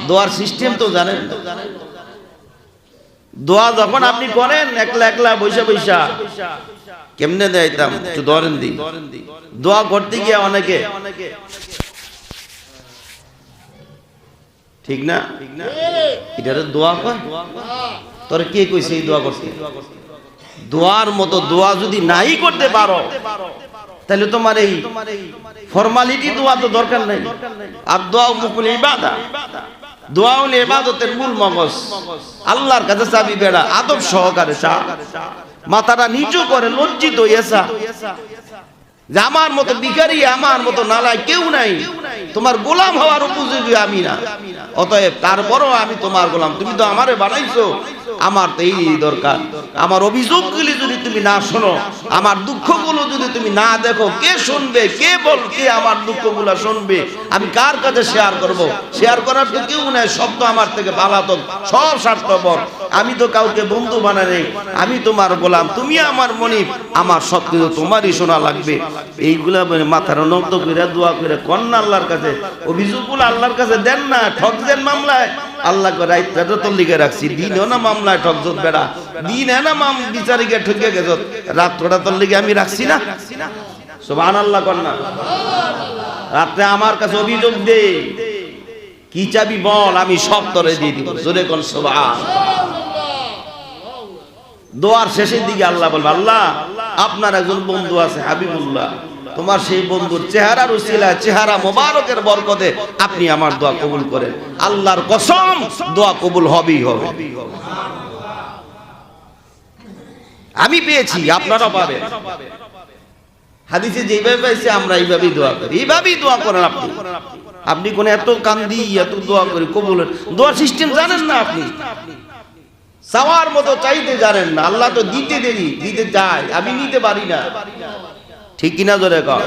দোয়ার সিস্টেম তো জানেন না। দোয়া যখন আপনি করেন একলা একলা বৈশা বৈশা কেমনে দেয়তাম একটু ধরেন দিই। দোয়া করতে গিয়ে অনেকে ঠিক না, এটা দোয়া কয়। তোরে কে কইছে এই দোয়া করতে? দোয়ার মতো দোয়া যদি নাই করতে পারো তাহলে তোমার এই ফরমালিটি দোয়া তো দরকার নাই। আর দোয়া মুকুল ইবাদত, দোয়া হলো ইবাদতের মূল মগজ। আল্লাহর কাছে চাবি বেড়া আদব সহকারে চা, মাথাটা নিচু করে লজ্জিত হইয়াছা যে আমার মতো ভিখারি, আমার মতো নালায় কেউ নাই, তোমার গোলাম হওয়ার উপযোগী আমি না, অতএব তারপরও আমি তোমার গোলাম, তুমি তো আমারে বানাইছো, আমার তো এই দরকার। আমার অভিযোগগুলি যদি তুমি না শোনো, আমার দুঃখগুলো যদি তুমি না দেখো, কে শুনবে, কে বলবে আমার দুঃখগুলো শুনবে? আমি কার কাছে শেয়ার করব? শেয়ার করার তো কেউ নাই, সব তো আমার থেকে পালাতক, সব স্বার্থপর। আমি তো কাউকে বন্ধু বানাই নাই, আমি তোমার গোলাম, তুমি আমার মনিব, আমার সব কিছু তোমারই শোনা লাগবে। এইগুলা মাথার নত করে দোয়া করে কন্যা আল্লাহর কাছে, অভিযোগগুলো আল্লাহর কাছে দেন না। ঠকছেন মামলায়, আল্লাহ রাইতটা তো লিখে রাখছি, দিনও না মামলায় ঠকজত বেড়া, দিন না বিচারিকে ঠকে গেছ, রাত্রটা তোর লিখে আমি রাখছি না। সুবহানাল্লাহ কন্যা, রাত্রে আমার কাছে অভিযোগ দে, কি চাবি বল, আমি সব তরে দিয়ে দিব। জোরে কোন সুবহান। দোয়ার শেষের দিকে আল্লাহ বলবে, আল্লাহ আপনার একজন বন্ধু আছে হাবিবুল্লাহ, তোমার সেই বন্ধুর চেহারার উসিলায়, চেহারা মোবারকের বরকতে আপনি আমার দোয়া কবুল করেন। আল্লাহর কসম, দোয়া কবুল হবেই হবে। আমি পেয়েছি, আপনারা পাবেন। হাদিসে যেভাবে পাইছে আমরা এইভাবেই দোয়া করি, এইভাবেই দোয়া করেন আপনি। আপনি কোন এত কান্দি এত দোয়া করি কবুলের দোয়ার সিস্টেম জানেন না, আপনি চাওয়ার মতো চাইতে জানেন না। আল্লাহ তো দিতে দেরি, দিতে চায়, আমি নিতে পারি না, ঠিক কিনা জোরে কর।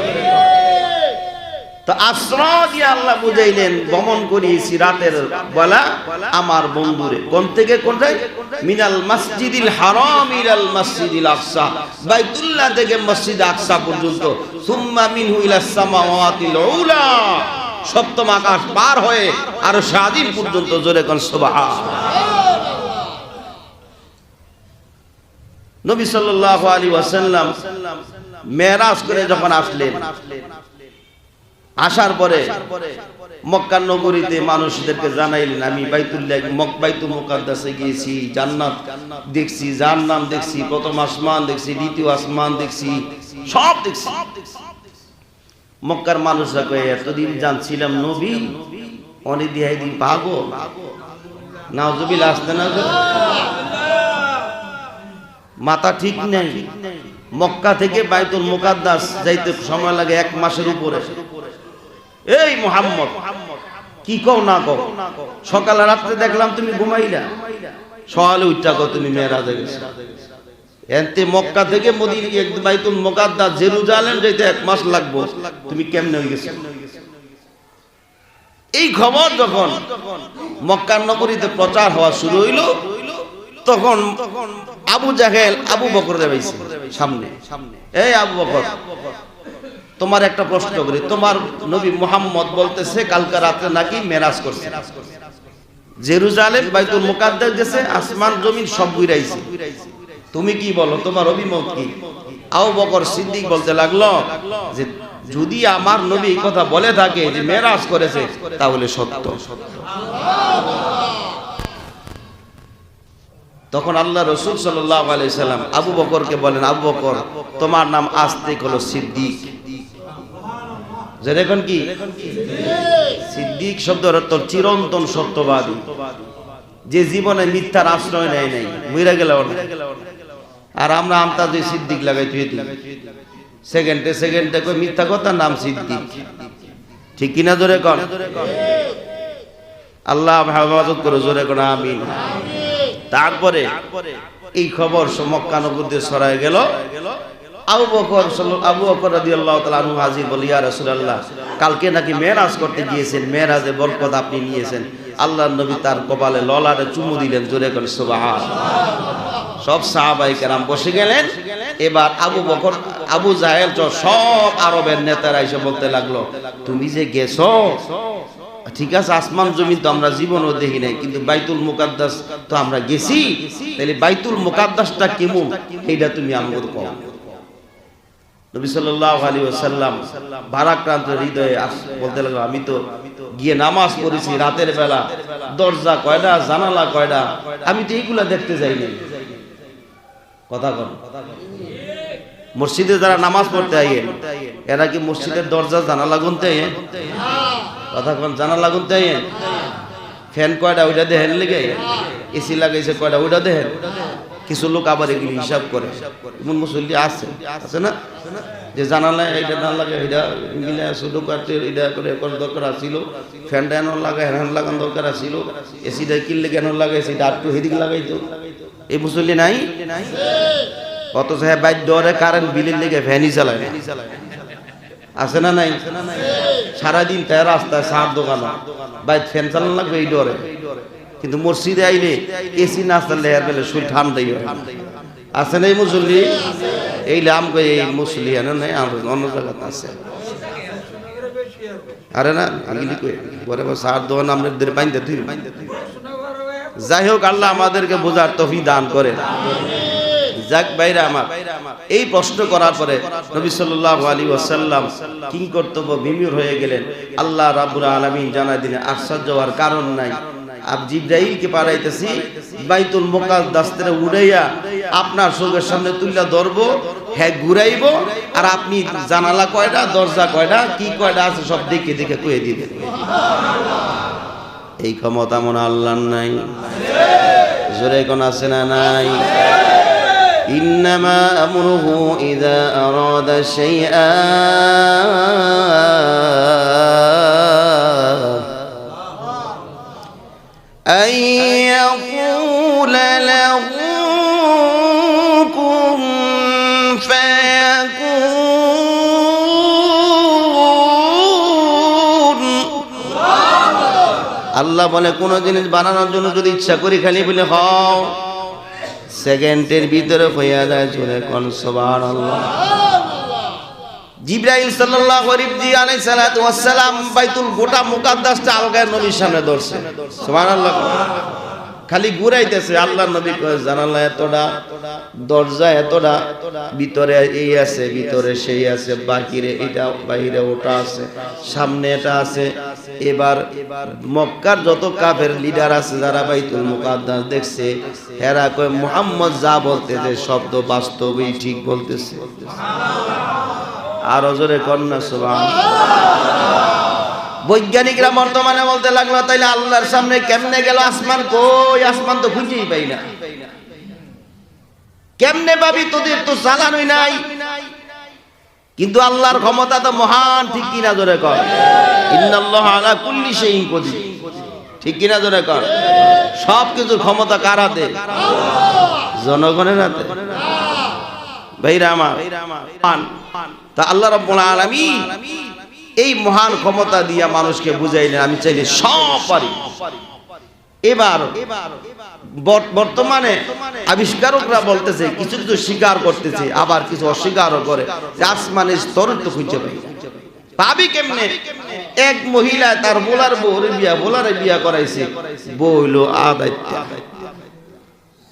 তো আশ্রা দিয়ে আল্লাহ বুঝাইলেন, ভ্রমণ করিয়েছি রাতের বেলা আমার বন্ধুরে। কোন থেকে কোনটায়? মিনাল মসজিদিল হারাম ইলাল মসজিদিল আকসা, বাইতুল্লাহ থেকে মসজিদ আকসা পর্যন্ত, সুম্মা মিনহু ইলাস সামাওয়াতিল উলা, সপ্তম আকাশ পার হয়ে আর শাদিম পর্যন্ত। জোরে কোন সুবহানাল্লাহ। নবী সাল্লাল্লাহু আলাইহি ওয়াসাল্লাম মেরাজ করে যখন আসলেন, আসার পরে মক্কা নগরীতে মানুষদেরকে জানাইলেন, আমি বাইতুল মুকাদ্দাসে গিয়েছি, জান্নাত দেখছি, জাহান্নাম দেখছি, প্রথম আসমান দেখছি, দ্বিতীয় আসমান দেখছি, সব দেখছি। মক্কার মানুষরা কয়ে, এতদিন জানছিলাম নবী, অনেক দিহাই দিন পাগল। নাউজুবিল্লাহ, আসতে না, মাথা ঠিক নাই। মক্কা থেকে বাইতুল মুকাদ্দাস যাইতে সময় লাগে 1 মাসের উপরে। এই মুহাম্মদ কি কও না কও, সকালে রাত্রে দেখলাম তুমি ঘুমাইলা, সকালে উঠা কও তুমি মেরাজে গেছো। এতে মক্কা থেকে মদিনা বাইতুল মুকাদ্দাস জেরুজালেম যাইতে 1 মাস লাগবো, তুমি কেমনে হয়ে গেছো? এই খবর যখন মক্কার নগরীতে প্রচার হওয়া শুরু হইল, তখন আবু জাহেল আবু বকর যাইছে সামনে, এই আবু বকর, তোমার একটা প্রশ্ন করি, তোমার নবী মুহাম্মদ বলতেছে কালকে রাতে নাকি মেরাজ করছে, জেরুজালেম বাইতুল মুকাদ্দাস গেছে, আসমান জমিন সব ঘুরাইছে, তুমি কি বলো, তোমার অভিমত কি? আবু বকর সিদ্দিক বলতে লাগলো যে যদি আমার নবী এই কথা বলে থাকে যে মেরাজ করেছে, তাহলে সত্য। তখন আল্লাহ রাসূল সাল্লাল্লাহু আলাইহি সাল্লাম আবু বকরকে বলেন, আবু বকর তোমার নাম আজ থেকে হলো সিদ্দিক। যেরকম কি সিদ্দিক শব্দের অর্থ চিরন্তন সত্যবাদী, যে জীবনে মিথ্যার আশ্রয় নেয় নাই, মইরা গেল। আর আমরা আমতা যে সিদ্দিক লাগাই তুই সেকেন্ডে সেকেন্ডে কই মিথ্যা কথা, নাম সিদ্দিক, ঠিক কিনা জোরে কোন? আল্লাহ হেফাজত করে, জোরে কোন আমিন। তারপরে এই খবর মক্কা নগরীতে ছড়ায় গেল। আবু বকর রাদিয়াল্লাহু তাআলা আনহু হাজির, বলি ইয়া রাসূলুল্লাহ, কালকে নাকি মেরাজ করতে গিয়েছেন, মেরাজে বরকত আপনি নিয়েছেন। আল্লাহর নবী তার কপালে ললারে চুমু দিলেন, জোরে করে সুবহানাল্লাহ। সব সাহাবায়ে কেরাম বসে গেলেন। এবার আবু বকর, আবু জাহেল সব আরবের নেতারা এসে বলতে লাগলো, তুমি যে গেছো ঠিক আছে, আসমান জমিন তো আমরা জীবনও দেখি নাই, কিন্তু বাইতুল মুকাদ্দাস তো আমরা গেছি। তাহলে বাইতুল মুকাদ্দাসটা কেমন এইটা তুমি আমাকে কও। নবী সাল্লাল্লাহু আলাইহি ওয়াসাল্লাম ভারাক্রান্ত হৃদয়ে বলতে লাগলো, আমি তো গিয়ে নামাজ পড়েছি রাতের বেলা, দরজা কয়টা, জানালা কয়টা, আমি তো এইগুলা দেখতে যাইনি। কথা কন, মসজিদে যারা নামাজ পড়তে আইয়েন এরা কি মসজিদের দরজা জানালা গুনতে আইয়েন? কথা কন, জানালা গুনতে আইয়েন? ফ্যান কয়টা ওইটা দেখেন লেগে, এসি লাগাইছে কয়টা ওইটা দেখেন? কিছু লোক আবার এগুলি হিসাব করে, এমন মুসল্লি আছে না, যে জানালায় এইটা না লাগে এটা মিলে শুধু কাটতে এটা করে করার দরকার ছিল, ফ্যানটা এনে লাগায় হ্যান লাগানো দরকার ছিল, এসিটা কিনলে কেন লাগাই সেটা একটু হেদিক লাগাইতো। এই মুসল্লি নাই? অথচ হ্যাঁ বাইর ডরে কারেন্ট বিলের লেগে ফ্যানই চালায় না, আছে না নাই? সারাদিন তাই রাস্তায় সার দোকান বাইর ফ্যান চালানো লাগবে এই ডরে, কিন্তু মসজিদে আইলে এসি না চাললে এর বেলে শরীর ঠান্ডাই হয়। আছে না এই মুসল্লি? এই লাম কই এই মুসল্লি এনে নাই, অন্য জায়গাতে আছে। আরে না আগিলি কই পরে সার দোকান আমাদের বাইন্দে তুই। যাই হোক, আল্লাহ আমাদেরকে বোঝার তৌফিক দান করে। যাক ভাইরা আমার, এই প্রশ্ন করার পরে নবী সাল্লাল্লাহু আলাইহি ওয়াসাল্লাম কিং কর্তব্য বিমূঢ় হয়ে গেলেন। আল্লাহ রাব্বুল আলামিন জানাই দিলেন আশ্চর্য হওয়ার কারণ নাই, আব জিবরাইলকে পাঠাইতেছি বাইতুল মুকাদ্দাস থেকে উড়াইয়া আপনার চোখের সামনে তুইলা ধরবো, হ্যাঁ ঘুরাইবো, আর আপনি জানালা কয়টা, দরজা কয়টা, কি কয়টা আছে সব দেখে দেখে কয়ে দিবেন। এই ক্ষমতা মনে আল্লাহর নাই? জোরে কোন আছে না নাই? ইন্নামা আমরুহু ইযা আরাদা শাইআ আন ইয়াকুলা লাহু কুন ফায়াকুন। আল্লাহ বলে কোন জিনিস বানানোর জন্য যদি ইচ্ছা করি খালি বলে হও, সেকেন্ডের ভিতরে হইয়া যায়। জোরে কোন সুবহানাল্লাহ। জিবরাইল সাল্লাল্লাহু আলাইহি ওয়াস সালাম বাইতুল গোটা মুকাদ্দাসটা আলগায় নবীর সামনে ধরছে। সুবহানাল্লাহ। খালি ঘুরাইতেছে। আল্লাহর নবী কয় জানালা এতটা, দরজা এতটা, ভিতরে এই আছে, ভিতরে সেই আছে, বাহিরে এটা, বাহিরে ওটা আছে, সামনে এটা আছে। এবার মক্কার যত কাফের লিডার আছে যারা বাইতুল মুকাদ্দাস দেখছে, এরা কয় মুহাম্মদ যা বলতেছে শব্দ বাস্তবেই ঠিক বলতেছে। আর জোরে কন্যা সুবহানাল্লাহ। বৈজ্ঞানিকরা বর্তমানে বলতে লাগলো তাইলে আল্লাহর সামনে কেমনে গেল আসমান? কই আসমান তো খুঁজেই পাই না। কেমনে পাবি? তোদের তো চালানোই নাই। কিন্তু আল্লাহর ক্ষমতা তো মহান, ঠিক কিনা জোরে কর? ইন্নাল্লাহা আলা কুল্লি শাইইন কদির, ঠিক কিনা জোরে কর? সব কিছুর ক্ষমতা কার হাতে? জনগণের হাতে। ভাইরা আমার, তা আল্লাহ রাব্বুল আলামিন এই মহান ক্ষমতা দিয়া মানুষকে বুঝাইলেন আমি চাইলে সব পারি। এবার বর্তমানে আবিষ্কারকরা বলতেছে কিছু কিছু স্বীকার করতেছে, আবার কিছু অস্বীকারও করে যে আসমানের স্তর তো খুঁজে পাই। পাবি কেমনে? এক মহিলা তার বোলারে বিয়া করাইছে, বউ হইল আদায়িত্ব,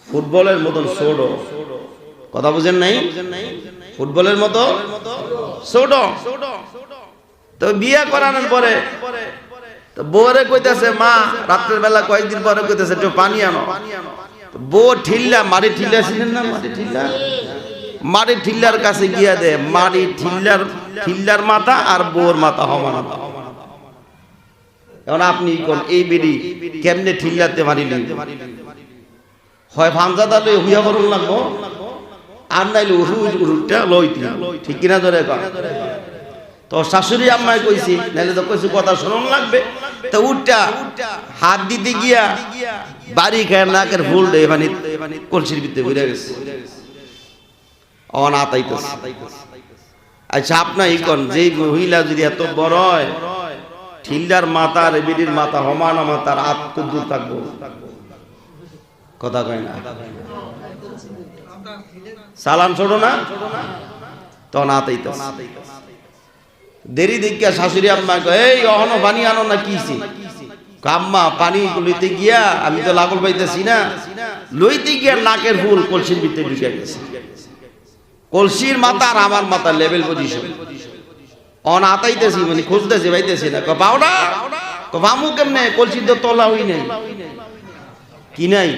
ফুটবলের মতন ছোট। কথা বুঝেন নাই? ফুটবলের মতো ছোট। তো বিয়ে করানোর পরে তো বউরে কইতেছে মা, রাত্রের বেলা কয়েকদিন পরে কইতেছে একটু পানি আনো। বউ ঠিল্লা, মাটি ঠিল্লা ছিলেন না, মাটি ঠিল্লার কাছে গিয়া দে, মাটি ঠিল্লার মাথা আর বউর মাথা সমান। এখন আপনি কোন এই বেড়ি কেমনে ঠিল্লাতে মারিলেন? হয় ফামজাদা লই হুইয়া করুন লাগবো, আর নাইলে উরুটা লইতি, ঠিক কিনা ধরে কর? তো শাশুড়ি আম্মায় কইছি, নাইলে তো কইছি কথা শুনুন লাগবে। তো উঠটা হাত দিতে গিয়া বাড়ি খায় নাকের ফুল দে মানে কলসির ভিতরে ঘুরে গেছে, অনাতাইতেছে। আচ্ছা আপনার এই কোন যে মহিলা যদি এত বড় হয়, ঠিল্লার মাথা আর বিড়ির মাথা সমান, আমার তার হাত কদ্দুর থাকবো? কথা কয় না? সালাম ছোট না, তখন আতাইতেছে। দেরি দেখিয়া শাশুড়ি আম্মা কয় এই অহনো পানি আনো না, কিছি কাম্মা পানি লইতে গিয়া আমি তো লাগল পাইতেছি না, লইতে গিয়া নাকের ফুল কলসির ভিতরে ঢুকে গেছে। কলসির মাথা আর আমার মাথা লেভেল পজিশন, অন আতাইতেছি মানে খুঁজতেছি পাইতেছি না। পাও না পামু কেমনে, কলসির তো তলা হই নাই, কি নাই।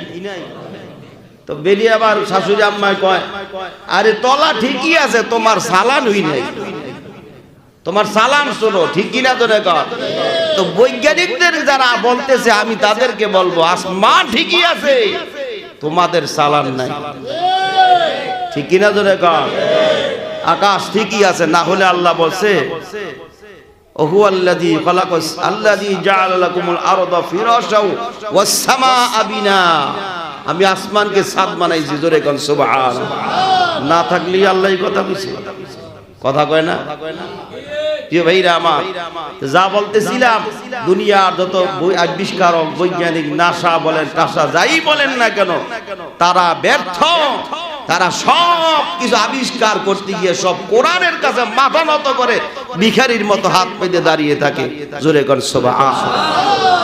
তো বেরিয়ে আবার শাশুড়ি আম্মায় কয়, আরে তলা ঠিকই আছে, তোমার সালান হই নাই, তোমার সালাম শোনো, ঠিক কিনা তো রেকর্ড। তো বৈজ্ঞানিকদের যারা বলতেছে আমি তাদেরকে বলবো আসমান ঠিকই আছে, তোমাদের সালান নাই, ঠিক কিনা তো রেকর্ড। আকাশ ঠিকই আছে, না হলে আল্লাহ বলছে ওহু আল্লাযী খালাকাস আল্লাযী জাআলা লাকুমুল আরদা ফিরাশাও ওয়াস সামাআ বিনা, আমি আসমানকে ছাদ বানাইছি, জোরে কোন সুবহানাল্লাহ। না থাকলেই আল্লাহ এই কথা কইছে, কথা কয় না প্রিয় ভাইরা আমার। যা বলতেছিলাম, দুনিয়ার যত আবিষ্কারক বৈজ্ঞানিক নাসা বলেন টাসা যাই বলেন না কেন, তারা ব্যর্থ। তারা সব কিছু আবিষ্কার করতে গিয়ে সব কোরআনের কাছে মাথা নত করে ভিখারির মতো হাত পেতে দাঁড়িয়ে থাকে, জোরে কোন সুবহানাল্লাহ।